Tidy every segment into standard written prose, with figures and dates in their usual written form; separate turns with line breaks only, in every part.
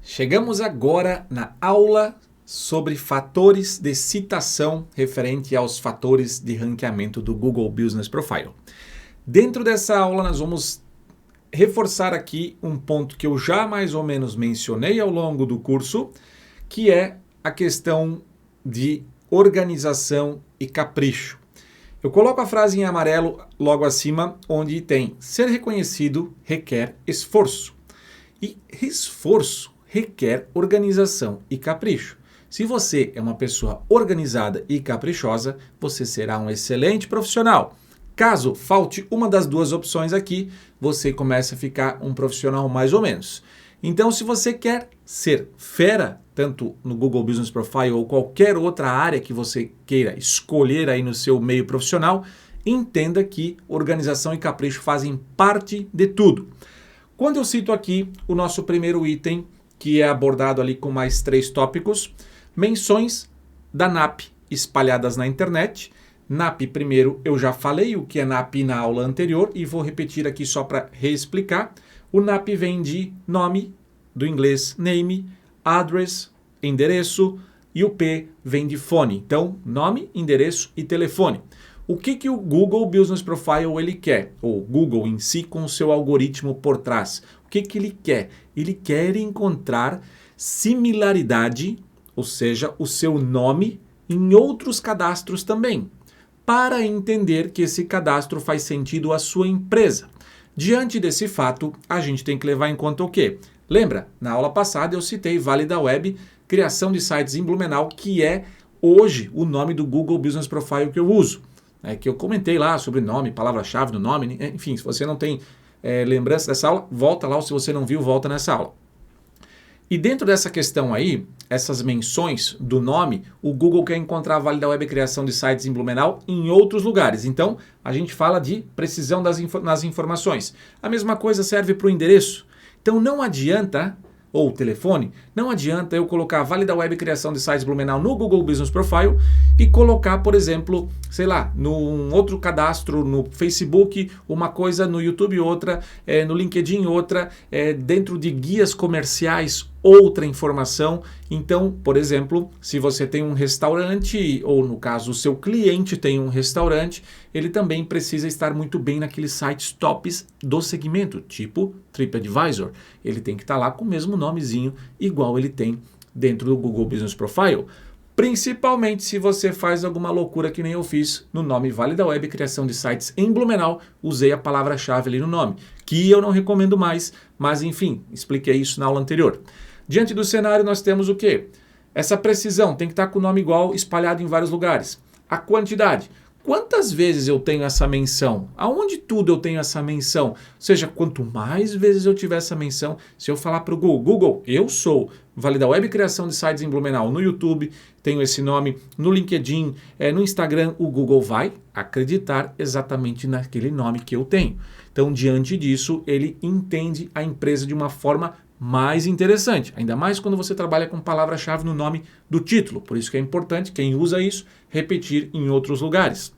Chegamos agora na aula sobre fatores de citação referente aos fatores de ranqueamento do Google Business Profile. Dentro dessa aula nós vamos reforçar aqui um ponto que eu já mais ou menos mencionei ao longo do curso, que é a questão de organização e capricho. Eu coloco a frase em amarelo logo acima, onde tem ser reconhecido requer esforço. E esforço requer organização e capricho. Se você é uma pessoa organizada e caprichosa, você será um excelente profissional. Caso falte uma das duas opções aqui, você começa a ficar um profissional mais ou menos. Então, se você quer ser fera, tanto no Google Business Profile ou qualquer outra área que você queira escolher aí no seu meio profissional, entenda que organização e capricho fazem parte de tudo. Quando eu cito aqui o nosso primeiro item, que é abordado ali com mais 3 tópicos, menções da NAP espalhadas na internet. NAP, primeiro, eu já falei o que é NAP na aula anterior e vou repetir aqui só para reexplicar. O NAP vem de nome, do inglês name, address, endereço, e o P vem de fone. Então, nome, endereço e telefone. O que o Google Business Profile ele quer? Ou Google em si com o seu algoritmo por trás. O que ele quer? Ele quer encontrar similaridade, ou seja, o seu nome em outros cadastros também, para entender que esse cadastro faz sentido à sua empresa. Diante desse fato, a gente tem que levar em conta o quê? Lembra, na aula passada eu citei Válida Web, criação de sites em Blumenau, que é hoje o nome do Google Business Profile que eu uso. Que eu comentei lá sobre nome, palavra-chave do nome, enfim, se você não tem lembrança dessa aula, volta lá, ou se você não viu, volta nessa aula. E dentro dessa questão aí, essas menções do nome, o Google quer encontrar a Válida Web criação de sites em Blumenau em outros lugares. Então, a gente fala de precisão nas informações. A mesma coisa serve para o endereço. Então, não adianta, ou telefone, não adianta eu colocar Válida Web criação de sites Blumenau no Google Business Profile e colocar, por exemplo, sei lá, num outro cadastro no Facebook, uma coisa no YouTube outra, no LinkedIn outra, dentro de guias comerciais outra informação. Então, por exemplo, se você tem um restaurante, ou no caso o seu cliente tem um restaurante, ele também precisa estar muito bem naqueles sites tops do segmento, tipo TripAdvisor. Ele tem que estar lá com o mesmo nomezinho, igual ele tem dentro do Google Business Profile. Principalmente se você faz alguma loucura que nem eu fiz no nome Válida Web, criação de sites em Blumenau, usei a palavra-chave ali no nome, que eu não recomendo mais, mas enfim, expliquei isso na aula anterior. Diante do cenário nós temos o quê? Essa precisão tem que estar com o nome igual, espalhado em vários lugares. A quantidade. Quantas vezes eu tenho essa menção? Aonde tudo eu tenho essa menção? Ou seja, quanto mais vezes eu tiver essa menção, se eu falar para o Google, eu sou Válida Web criação de sites em Blumenau no YouTube, tenho esse nome, no LinkedIn, no Instagram, o Google vai acreditar exatamente naquele nome que eu tenho. Então, diante disso, ele entende a empresa de uma forma mais interessante, ainda mais quando você trabalha com palavra-chave no nome do título. Por isso que é importante, quem usa isso, repetir em outros lugares.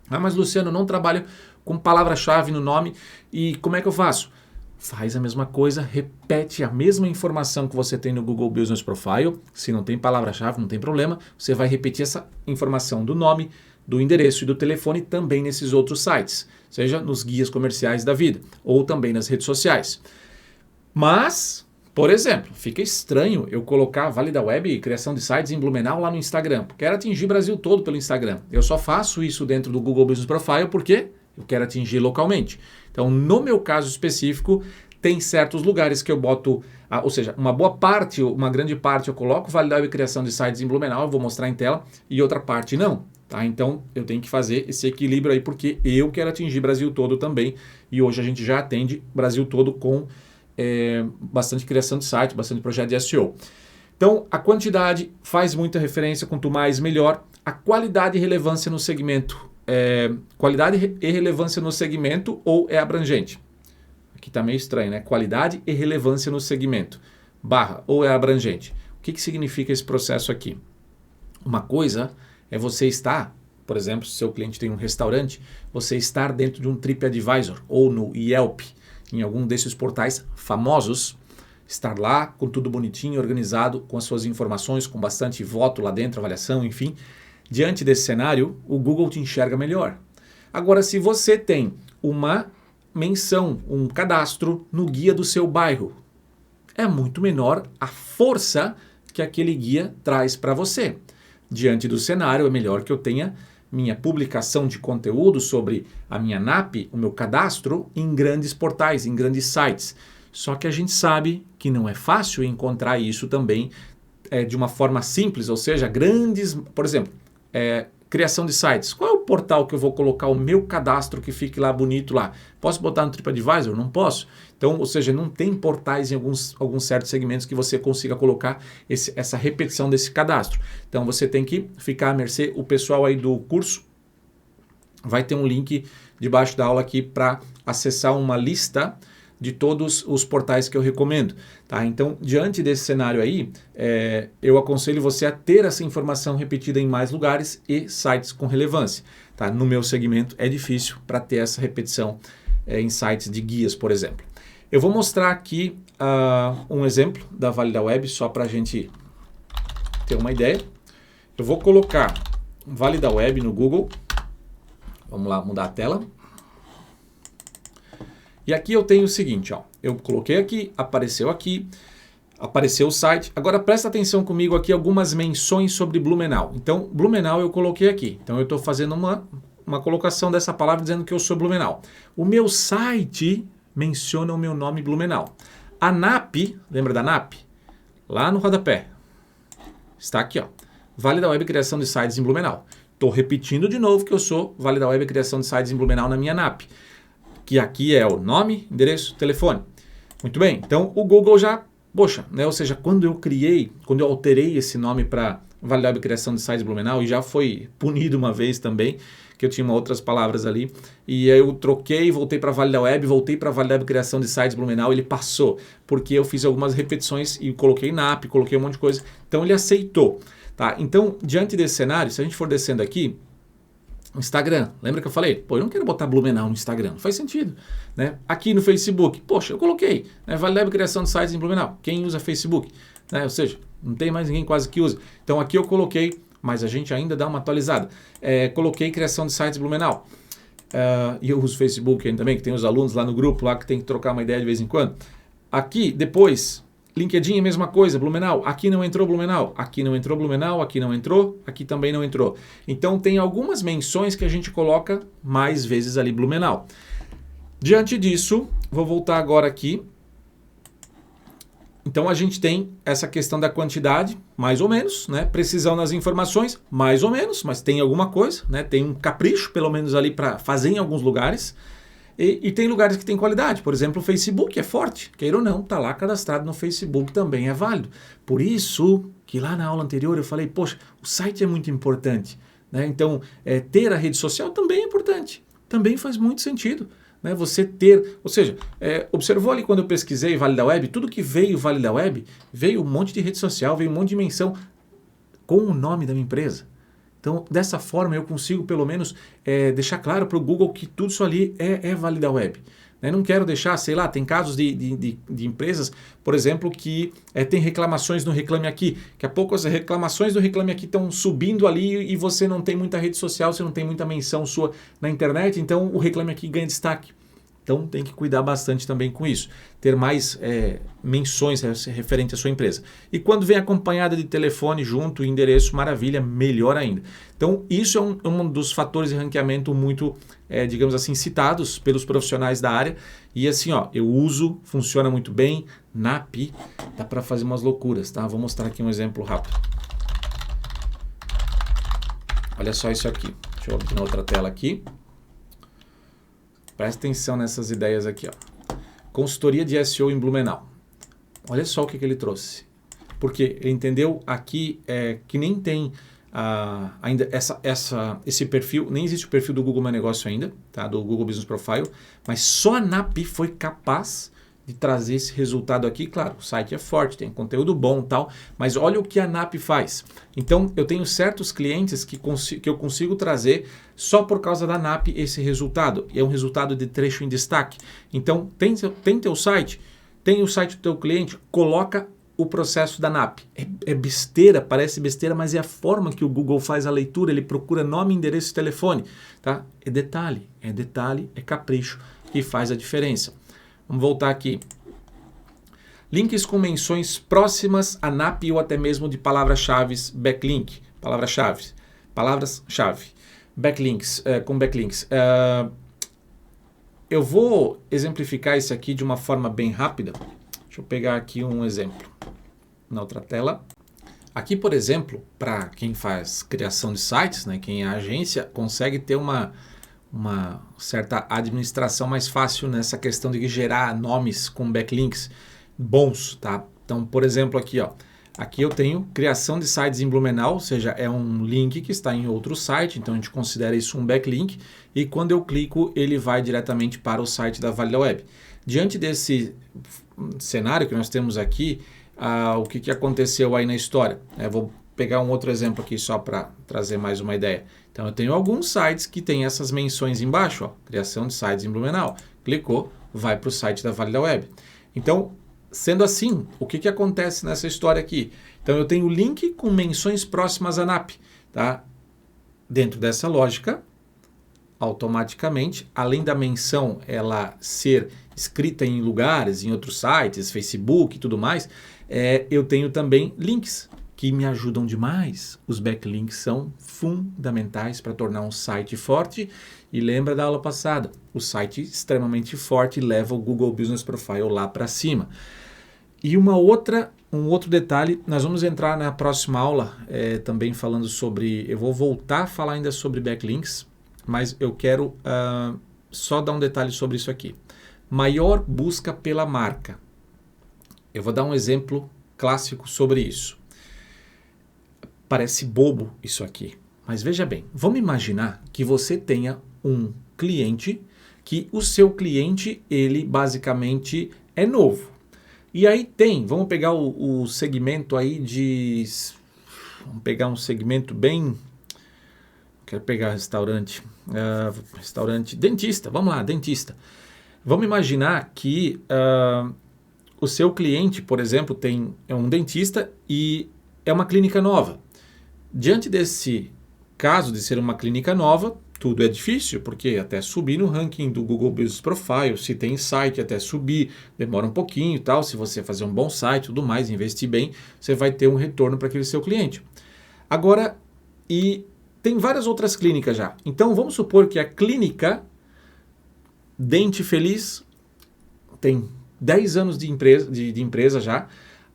Ah, mas Luciano, não trabalho com palavra-chave no nome e como é que eu faço? Faz a mesma coisa, repete a mesma informação que você tem no Google Business Profile. Se não tem palavra-chave, não tem problema. Você vai repetir essa informação do nome, do endereço e do telefone também nesses outros sites, seja nos guias comerciais da vida ou também nas redes sociais. Mas, por exemplo, fica estranho eu colocar Válida Web e criação de sites em Blumenau lá no Instagram. Quero atingir o Brasil todo pelo Instagram. Eu só faço isso dentro do Google Business Profile porque eu quero atingir localmente. Então, no meu caso específico, tem certos lugares que eu boto, ou seja, uma boa parte, uma grande parte eu coloco Válida Web e criação de sites em Blumenau, eu vou mostrar em tela, e outra parte não. Tá? Então, eu tenho que fazer esse equilíbrio aí porque eu quero atingir Brasil todo também. E hoje a gente já atende Brasil todo com bastante criação de site, bastante projeto de SEO. Então, a quantidade faz muita referência, quanto mais melhor. A qualidade e relevância no segmento. Qualidade e relevância no segmento ou é abrangente? Aqui está meio estranho, né? Qualidade e relevância no segmento. Barra ou é abrangente. O que significa esse processo aqui? Uma coisa é você estar, por exemplo, se seu cliente tem um restaurante, você estar dentro de um TripAdvisor ou no Yelp, em algum desses portais famosos, estar lá com tudo bonitinho, organizado, com as suas informações, com bastante voto lá dentro, avaliação, enfim. Diante desse cenário, o Google te enxerga melhor. Agora, se você tem uma menção, um cadastro no guia do seu bairro, é muito menor a força que aquele guia traz para você. Diante do cenário, é melhor que eu tenha minha publicação de conteúdo sobre a minha NAP, o meu cadastro, em grandes portais, em grandes sites. Só que a gente sabe que não é fácil encontrar isso também de uma forma simples, ou seja, grandes, por exemplo, criação de sites. Qual é o portal que eu vou colocar o meu cadastro que fique lá bonito lá? Posso botar no TripAdvisor? Não posso. Então, ou seja, não tem portais em alguns certos segmentos que você consiga colocar essa repetição desse cadastro. Então, você tem que ficar à mercê. O pessoal aí do curso vai ter um link debaixo da aula aqui para acessar uma lista de todos os portais que eu recomendo. Tá? Então, diante desse cenário aí, eu aconselho você a ter essa informação repetida em mais lugares e sites com relevância. Tá? No meu segmento é difícil para ter essa repetição em sites de guias, por exemplo. Eu vou mostrar aqui um exemplo da Vale da Web, só para a gente ter uma ideia. Eu vou colocar Vale da Web no Google. Vamos lá, mudar a tela. E aqui eu tenho o seguinte, ó, eu coloquei aqui, apareceu o site. Agora presta atenção comigo aqui algumas menções sobre Blumenau. Então, Blumenau eu coloquei aqui. Então eu estou fazendo uma colocação dessa palavra dizendo que eu sou Blumenau. O meu site menciona o meu nome Blumenau. A NAP, lembra da NAP? Lá no rodapé. Está aqui, ó. Vale da Web Criação de Sites em Blumenau. Estou repetindo de novo que eu sou Vale da Web Criação de Sites em Blumenau na minha NAP. Que aqui é o nome, endereço, telefone. Muito bem, então o Google já, poxa, né? Ou seja, quando eu alterei esse nome para Vale da Web Criação de Sites Blumenau, e já foi punido uma vez também, que eu tinha outras palavras ali, e aí eu troquei, voltei para Vale da Web, voltei para Vale da Web Criação de Sites Blumenau, ele passou, porque eu fiz algumas repetições e coloquei NAP, coloquei um monte de coisa, então ele aceitou. Tá? Então, diante desse cenário, se a gente for descendo aqui, Instagram, lembra que eu falei? Pô, eu não quero botar Blumenau no Instagram, não faz sentido. Né? Aqui no Facebook, poxa, eu coloquei, né? Vale da Web Criação de Sites em Blumenau. Quem usa Facebook? Né? Ou seja, não tem mais ninguém quase que usa. Então aqui eu coloquei, mas a gente ainda dá uma atualizada. Coloquei Criação de Sites Blumenau. E eu uso Facebook ainda também, que tem os alunos lá no grupo, lá que tem que trocar uma ideia de vez em quando. Aqui, depois, LinkedIn, a mesma coisa, Blumenau. Aqui não entrou Blumenau, aqui não entrou Blumenau, aqui não entrou, aqui também não entrou. Então tem algumas menções que a gente coloca mais vezes ali Blumenau. Diante disso, vou voltar agora aqui. Então a gente tem essa questão da quantidade, mais ou menos, né? Precisão nas informações, mais ou menos, mas tem alguma coisa, né? Tem um capricho, pelo menos ali para fazer em alguns lugares. E tem lugares que tem qualidade, por exemplo, o Facebook é forte, queira ou não, está lá cadastrado no Facebook, também é válido. Por isso que lá na aula anterior eu falei, poxa, o site é muito importante. Né? Então, ter a rede social também é importante, também faz muito sentido. Né? Você ter, ou seja, observou ali quando eu pesquisei Vale da Web, tudo que veio Vale da Web, veio um monte de rede social, veio um monte de menção com o nome da minha empresa. Então, dessa forma, eu consigo, pelo menos, deixar claro para o Google que tudo isso ali é Vale da Web. Né? Não quero deixar, sei lá, tem casos de empresas, por exemplo, que tem reclamações no Reclame Aqui. Daqui a pouco as reclamações do Reclame Aqui estão subindo ali e você não tem muita rede social, você não tem muita menção sua na internet, então o Reclame Aqui ganha destaque. Então tem que cuidar bastante também com isso. Ter mais menções referente à sua empresa. E quando vem acompanhada de telefone junto, endereço, maravilha, melhor ainda. Então isso é um dos fatores de ranqueamento muito, digamos assim, citados pelos profissionais da área. E assim, ó, eu uso, funciona muito bem. NAP, dá para fazer umas loucuras, tá? Vou mostrar aqui um exemplo rápido. Olha só isso aqui. Deixa eu abrir na outra tela aqui. Presta atenção nessas ideias aqui, ó. Consultoria de SEO em Blumenau. Olha só o que ele trouxe. Porque ele entendeu aqui que nem tem ainda esse perfil, nem existe o perfil do Google Meu Negócio ainda, tá? Do Google Business Profile, mas só a NAP foi capaz de trazer esse resultado aqui. Claro, o site é forte, tem conteúdo bom e tal, mas olha o que a NAP faz. Então, eu tenho certos clientes que eu consigo trazer só por causa da NAP esse resultado. E é um resultado de trecho em destaque. Então, tem teu site, tem o site do teu cliente, coloca o processo da NAP. É besteira, parece besteira, mas é a forma que o Google faz a leitura, ele procura nome, endereço e telefone, tá? É detalhe, é capricho que faz a diferença. Vamos voltar aqui. Links com menções próximas a NAP ou até mesmo de palavras-chave, backlink, palavras-chave, backlinks, com backlinks. Eu vou exemplificar isso aqui de uma forma bem rápida. Deixa eu pegar aqui um exemplo na outra tela. Aqui, por exemplo, para quem faz criação de sites, né, quem é agência, consegue ter uma certa administração mais fácil nessa questão de gerar nomes com backlinks bons, tá? Então, por exemplo, aqui, ó, aqui eu tenho criação de sites em Blumenau, ou seja, é um link que está em outro site, então a gente considera isso um backlink, e quando eu clico, ele vai diretamente para o site da Válida Web. Diante desse cenário que nós temos aqui, o que aconteceu aí na história? Vou pegar um outro exemplo aqui só para trazer mais uma ideia. Então eu tenho alguns sites que têm essas menções embaixo, ó, criação de sites em Blumenau. Clicou, vai para o site da Válida Web. Então, sendo assim, o que acontece nessa história aqui? Então eu tenho o link com menções próximas à NAP, tá? Dentro dessa lógica, automaticamente, além da menção ela ser escrita em lugares, em outros sites, Facebook e tudo mais, eu tenho também links que me ajudam demais. Os backlinks são fundamentais para tornar um site forte. E lembra da aula passada, o site extremamente forte leva o Google Business Profile lá para cima. E um outro detalhe, nós vamos entrar na próxima aula também falando sobre, eu vou voltar a falar ainda sobre backlinks, mas eu quero só dar um detalhe sobre isso aqui. Maior busca pela marca. Eu vou dar um exemplo clássico sobre isso. Parece bobo isso aqui, mas veja bem, vamos imaginar que você tenha um cliente, que o seu cliente, ele basicamente é novo. E aí vamos pegar o segmento aí vamos pegar um segmento bem, quero pegar restaurante, dentista, vamos lá, dentista. Vamos imaginar que o seu cliente, por exemplo, é um dentista e é uma clínica nova. Diante desse caso de ser uma clínica nova, tudo é difícil, porque até subir no ranking do Google Business Profile, se tem site, até subir, demora um pouquinho e tal. Se você fazer um bom site e tudo mais, investir bem, você vai ter um retorno para aquele seu cliente. Agora, e tem várias outras clínicas já. Então, vamos supor que a clínica Dente Feliz tem 10 anos de empresa já.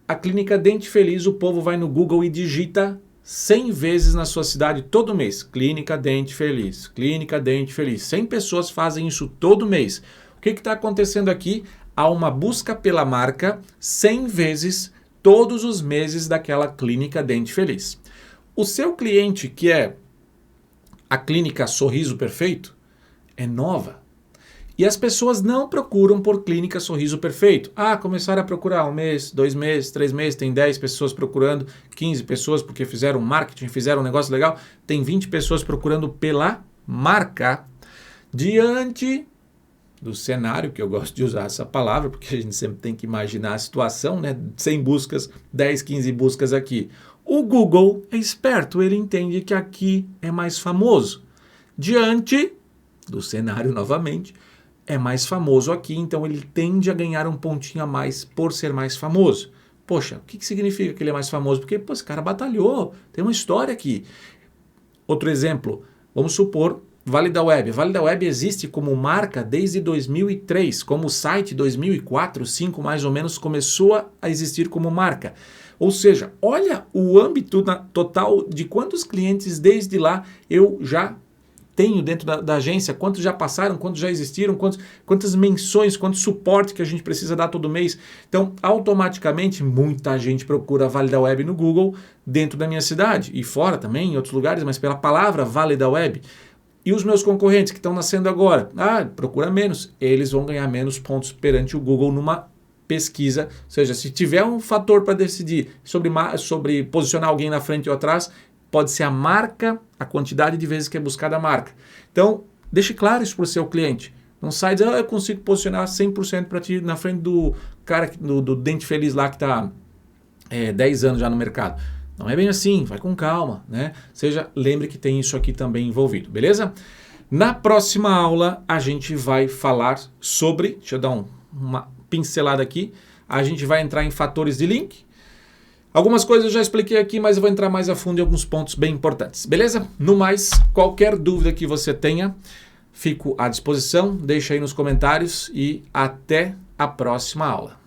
A clínica Dente Feliz, o povo vai no Google e digita 100 vezes na sua cidade todo mês. Clínica Dente Feliz, Clínica Dente Feliz. 100 pessoas fazem isso todo mês. O que está acontecendo aqui? Há uma busca pela marca 100 vezes todos os meses daquela Clínica Dente Feliz. O seu cliente, que é a Clínica Sorriso Perfeito, é nova. E as pessoas não procuram por Clínica Sorriso Perfeito. Começaram a procurar 1 mês, 2 meses, 3 meses, tem 10 pessoas procurando, 15 pessoas porque fizeram marketing, fizeram um negócio legal, tem 20 pessoas procurando pela marca. Diante do cenário, que eu gosto de usar essa palavra, porque a gente sempre tem que imaginar a situação, né? 100 buscas, 10, 15 buscas aqui. O Google é esperto, ele entende que aqui é mais famoso. Diante do cenário novamente, é mais famoso aqui, então ele tende a ganhar um pontinho a mais por ser mais famoso. Poxa, o que significa que ele é mais famoso? Porque esse cara batalhou, tem uma história aqui. Outro exemplo, vamos supor, Válida Web. Válida Web existe como marca desde 2003, como site 2004, 2005 mais ou menos começou a existir como marca. Ou seja, olha o âmbito total de quantos clientes desde lá eu já tenho dentro da agência, quantos já passaram, quantos já existiram, quantas menções, quanto suporte que a gente precisa dar todo mês. Então, automaticamente, muita gente procura a Válida Web no Google dentro da minha cidade e fora também, em outros lugares, mas pela palavra Válida Web. E os meus concorrentes que estão nascendo agora? Procura menos. Eles vão ganhar menos pontos perante o Google numa pesquisa. Ou seja, se tiver um fator para decidir sobre posicionar alguém na frente ou atrás, pode ser a marca, a quantidade de vezes que é buscada a marca. Então, deixe claro isso para o seu cliente. Não sai dizendo, eu consigo posicionar 100% para ti na frente do cara do Dente Feliz lá que está 10 anos já no mercado. Não é bem assim, vai com calma, né? Lembre que tem isso aqui também envolvido, beleza? Na próxima aula a gente vai falar sobre, deixa eu dar uma pincelada aqui, a gente vai entrar em fatores de link. Algumas coisas eu já expliquei aqui, mas eu vou entrar mais a fundo em alguns pontos bem importantes, beleza? No mais, qualquer dúvida que você tenha, fico à disposição, deixa aí nos comentários e até a próxima aula.